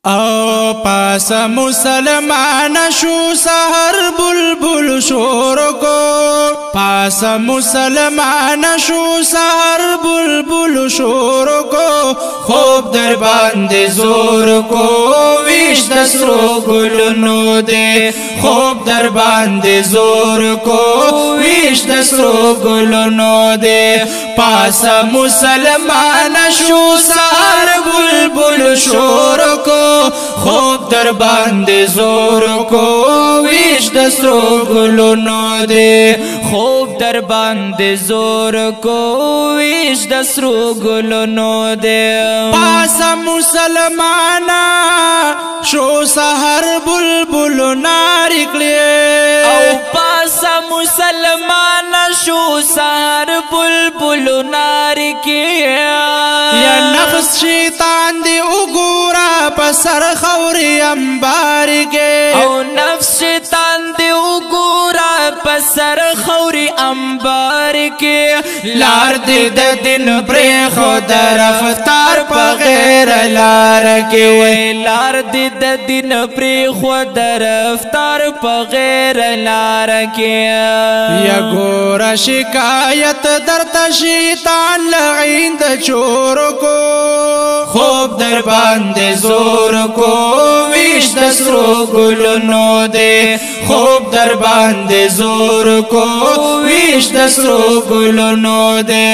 او پاس مسلمان شو سحر بلبل شور کو پاس مسلمان شو سحر بلبل شور کو خوب در باندې زور کو ویش د سرو ګلونو دے خوب در باندې زور کو ویش د سرو ګلونو دے پاس مسلمان شو سحر بلبل شور کو خوب در باندې زور کو ویش د سرو ګلونو دے خوب در باندې زور کو ویش د سرو ګلونو دے پاس مسلمانا شو سحر بلبل نارکلے او پاس مسلمانا شو سحر بلبل نارکلے یا نفس شیطان دی اگورا پسر خوری انبار کے او نفس شیطان دی اگورا پسر خوری انبار کے لار دی د دن پری خود رفتار پا غیر لار کے لار دی د دن پری خود رفتار پا غیر لار کے یا گورا شکایت در تا شیطان لعین د چور کو خوب در باندې زور کو ویش د سرو ګلونو دے خوب در باندې زور کو ویش د سرو ګلونو دے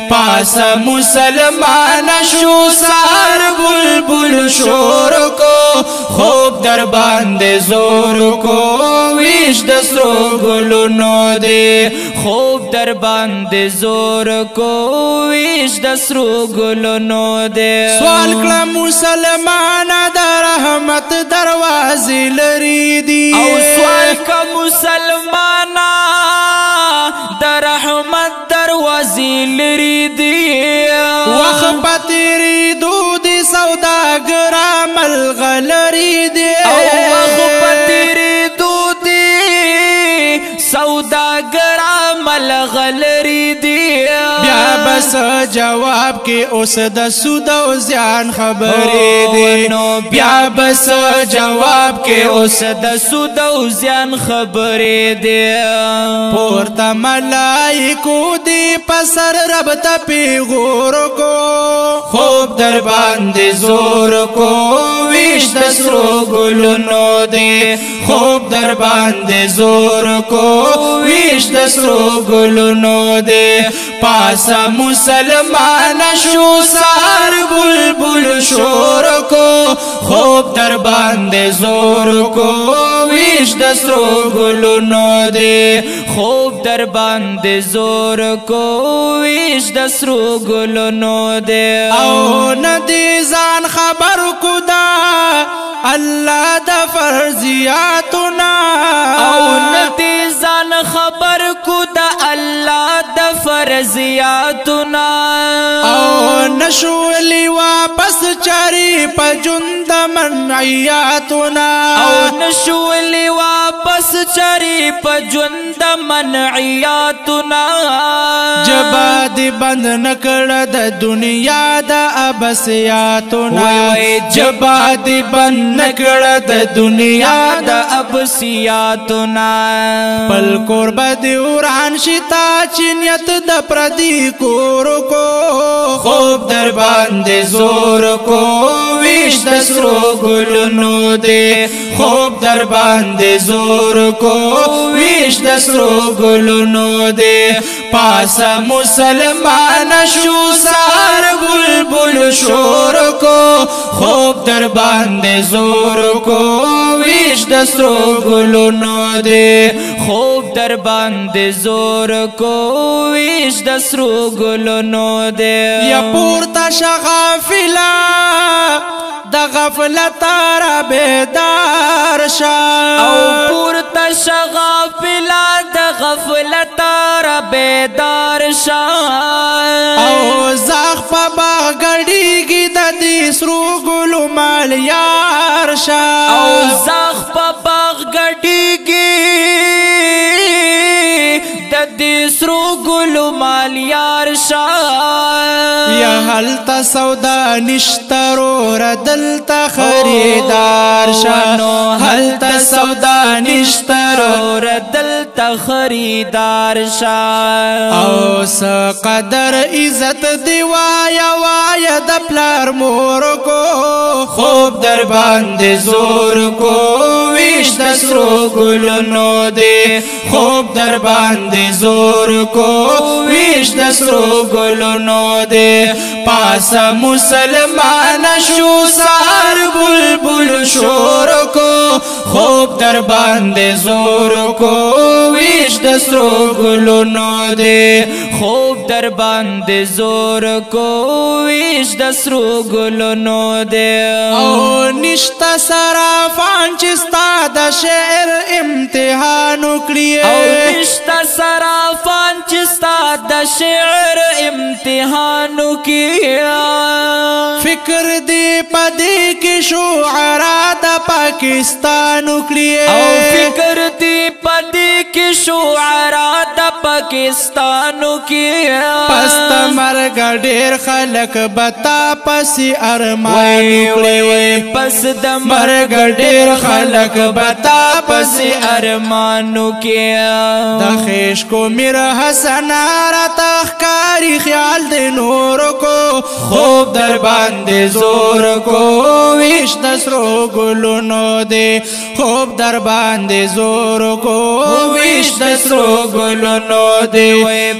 پاس مسلمان شو سحر بلبل شور کو خوب در باندې زور کو ویش د سرو ګلونو دے خوب در باندې زور کو ویش د سرو ګلونو دے سوال کړه مسلمان د رحمت دروازې لري دي او سوال کړه مسلمان د رحمت دروازې لري دي وخت پتیری دود سوداګر ملغلری دي او وخت پتیری دود سوداګر ملغلری دي بیا بس جواب کې اوس د سود او زیان خبرې دي بیا بس جواب کې اوس د سود او زیان خبرې دي پورته ملائکو دی پسر رب ته پیغور کو خوب در باندې زور کو ویش د سرو ګلونو دے خوب در باندې زور کو ویش د سرو ګلونو دے پاس مسلمان شو سحر بلبل شور کو خوب در باندې زور کو ویش د سرو ګلونو دے خوب در باندې زور کو ویش د سرو ګلونو دے او ندی ځان خبر کو دا الله د فرضیاتنا او ندی ځان خبر کو دا الله د فرضیاتنا او نشولی واپس چاری پجند منعیاتنا او نشولی واپس چاری پجند منعیاتنا جبا دی بند نکړه د دنیا د ابسیاتنا جبا دی بند نکړه د دنیا د ابسیاتنا پل قرب دی وران شتا چنیت د پردی کور کو خوب در باندې زور کو ویش د سرو ګلونو دے خوب در باندې زور کو ویش د سرو ګلونو دے پاس مسلمان شو سحر بلبل شور کو خوب در باندې زور کو ویش د سرو ګلونو دے خوب در باندې زور کو ویش د سرو ګلونو دے یا پورته شغافلا د غفلت را بیدار شا او پورته شغافلا د غفلت را بیدار شا او زاغ په باغ غړیږي د دې سرو ګلو مال یار شا او زاغ په باغ غړیږي د دې سرو ګلو مال یار شا یا هلتا سودا نشترو ردلتا خریدار ونو هلته سودا نشتر اور دلته خریدار شا او س قدر عزت دی وایا د پلار مور کو خوب در باندې زور کو ویش د سرو ګلونو دی خوب در باندې زور کو ویش د سرو ګلونو دی پاس مسلمان شو سار بلبل شور کو خوب در باندې زور کو ویش د سرو ګلونو دی خوب در باندې زور کو ویش د سرو ګلونو دی او نشتا صرافان چې ستا د شعر امتحان وکړي او نشتا صرافان چې ستا د شعر امتحان وکړي فکر دی پدې کې شعرا د پاکستان وکړي او فکر دی پدې کې شعرا د پاکستان وکړي پست مرګ ډېر خلک بتا پسې ارمان وکړي پس د مرګ ډېر خلک بتا پسې ارمان وکړي د خیش کو میر حسن را تخکاری خیال د نور کو خوب در باندې زور کو ویش د سرو ګلونو دی خوب در باندې زور کو ویش د سرو ګلونو دی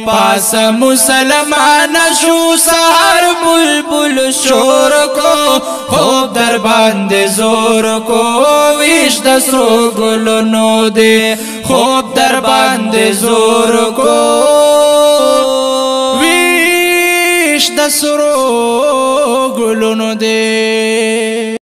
پاس مسلمان شو سحر بلبل شور کو خوب در باندې زور کو ویش د سرو ګلونو دی خوب در باندې زور کو ویش د سرو ګلونو دی